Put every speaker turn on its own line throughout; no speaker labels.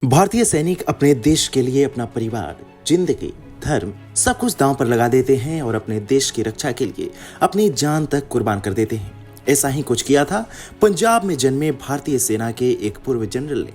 भारतीय सैनिक अपने देश के लिए अपना परिवार, जिंदगी, धर्म सब कुछ दांव पर लगा देते हैं और अपने देश की रक्षा के लिए अपनी जान तक कुर्बान कर देते हैं। ऐसा ही कुछ किया था पंजाब में जन्मे भारतीय सेना के एक पूर्व जनरल ने।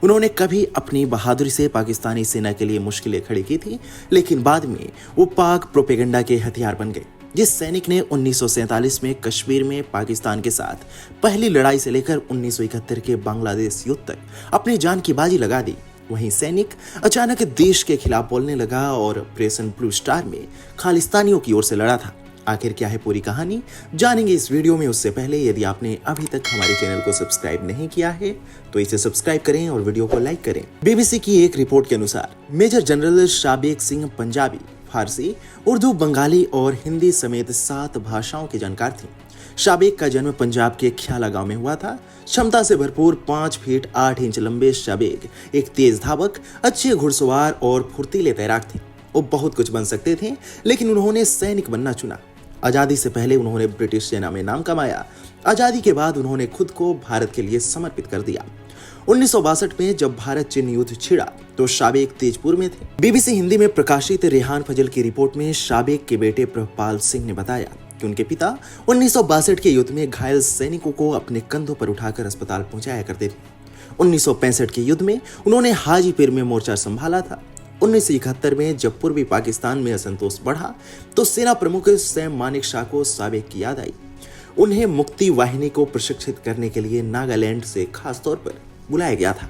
उन्होंने कभी अपनी बहादुरी से पाकिस्तानी सेना के लिए मुश्किलें खड़ी की थी, लेकिन बाद में वो पाक प्रोपेगेंडा के हथियार बन गए। जिस सैनिक ने 1947 में कश्मीर में पाकिस्तान के साथ पहली लड़ाई से लेकर 1971 के बांग्लादेश युद्ध तक अपनी जान की बाजी लगा दी, वहीं सैनिक अचानक देश के खिलाफ बोलने लगा और ऑपरेशन ब्लू स्टार में खालिस्तानियों की ओर से लड़ा था। आखिर क्या है पूरी कहानी, जानेंगे इस वीडियो में। उससे पहले यदि आपने अभी तक हमारे चैनल को सब्सक्राइब नहीं किया है तो इसे सब्सक्राइब करें और वीडियो को लाइक करें। बीबीसी की एक रिपोर्ट के अनुसार मेजर जनरल शाबेग सिंह पंजाबी, फारसी, उर्दू, बंगाली और हिंदी समेत 7 भाषाओं के जानकार थे। शाबेग का जन्म पंजाब के ख्याला गांव में हुआ था। क्षमता से भरपूर 5 फीट 8 इंच लंबे शाबेग एक तेज धावक, अच्छे घुड़सवार और फुर्तीले तैराक थे। वो बहुत कुछ बन सकते थे, लेकिन उन्होंने सैनिक बनना चुना। आजादी से पहले उन्होंने ब्रिटिश सेना में नाम कमाया। आजादी के बाद उन्होंने खुद को भारत के लिए समर्पित कर दिया। 1962 में जब भारत चीन युद्ध छिड़ा तो शाबेग तेजपुर में थे। बीबीसी हिंदी में प्रकाशित रेहान फजल की रिपोर्ट में शाबेग के बेटे प्रभपाल सिंह ने बताया कि उनके पिता 1962 के युद्ध में घायल सैनिकों को अपने कंधों पर उठाकर अस्पताल पहुंचाया करते थे। 1965 के युद्ध में उन्होंने हाजीपुर में मोर्चा संभाला था। 1971 में जब पूर्वी पाकिस्तान में असंतोष बढ़ा तो सेना प्रमुख सैम मानेकशॉ को शाबेग की याद आई। उन्हें मुक्ति वाहिनी को प्रशिक्षित करने के लिए नागालैंड से खास तौर पर बुलाया गया था।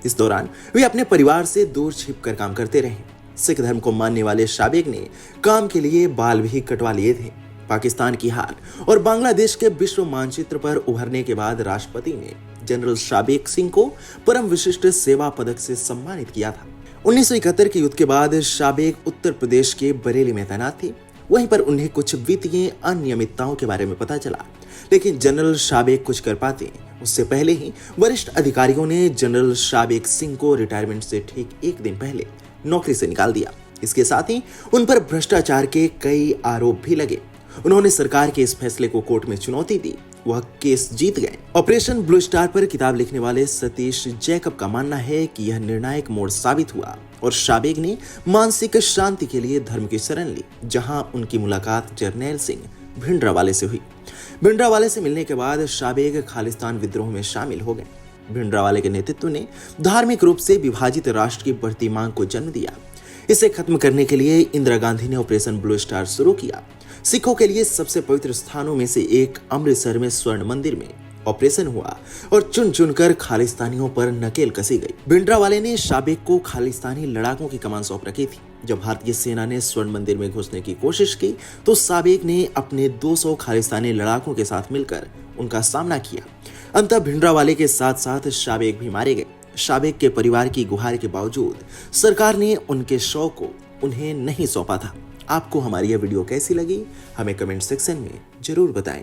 इस दौरान वे अपने परिवार से दूर छिपकर काम करते रहे। सिख धर्म को मानने वाले शाबेग ने काम के लिए बाल भी कटवा लिए थे। पाकिस्तान की हार और बांग्लादेश के विश्व मानचित्र पर उभरने के बाद राष्ट्रपति ने जनरल शाबेग सिंह को परम विशिष्ट सेवा पदक से सम्मानित किया था। 1971 के युद्ध के बाद शाबेग उत्तर प्रदेश के बरेली में तैनात थे। वहीं पर उन्हें कुछ वित्तीय अनियमितताओं के बारे में पता चला, लेकिन जनरल शाबेग कुछ कर पाते उससे पहले ही वरिष्ठ अधिकारियों ने जनरल शाबेग सिंह को रिटायरमेंट से ठीक एक दिन पहले नौकरी से निकाल दिया। इसके साथ ही उन पर भ्रष्टाचार के कई आरोप भी लगे। उन्होंने सरकार के इस फैसले को कोर्ट में चुनौती दी। वह केस जीत गए। ऑपरेशन ब्लू स्टार पर किताब लिखने वाले सतीश जैकब का मानना है कि यह निर्णायक मोड़ साबित हुआ और शाबेग ने मानसिक शांति के लिए धर्म की शरण ली, जहां उनकी मुलाकात जरनैल सिंह भिंडरावाले से हुई। भिंडरावाले से मिलने के बाद शाबेग खालिस्तान विद्रोह में शामिल हो गए। भिंडरावाले के नेतृत्व ने धार्मिक रूप से विभाजित राष्ट्र की बढ़ती मांग को जन्म दिया। इसे खत्म करने के लिए इंदिरा गांधी ने ऑपरेशन ब्लू स्टार शुरू किया। सिखों के लिए सबसे पवित्र स्थानों में से एक अमृतसर में स्वर्ण मंदिर में ऑपरेशन हुआ और चुन चुनकर खालिस्तानियों पर नकेल कसी गई। भिंडरावाले ने शाबेग को खालिस्तानी लड़ाकों की कमान सौंप रखी थी। जब भारतीय सेना ने स्वर्ण मंदिर में घुसने की कोशिश की तो शाबेग ने अपने 200 खालिस्तानी लड़ाकों के साथ मिलकर उनका सामना किया। अंततः भिंडरावाले के साथ साथ शाबेग भी मारे गए। शाबेग के परिवार की गुहार के बावजूद सरकार ने उनके शव को उन्हें नहीं सौंपा था। आपको हमारी यह वीडियो कैसी लगी हमें कमेंट सेक्शन में जरूर बताएं।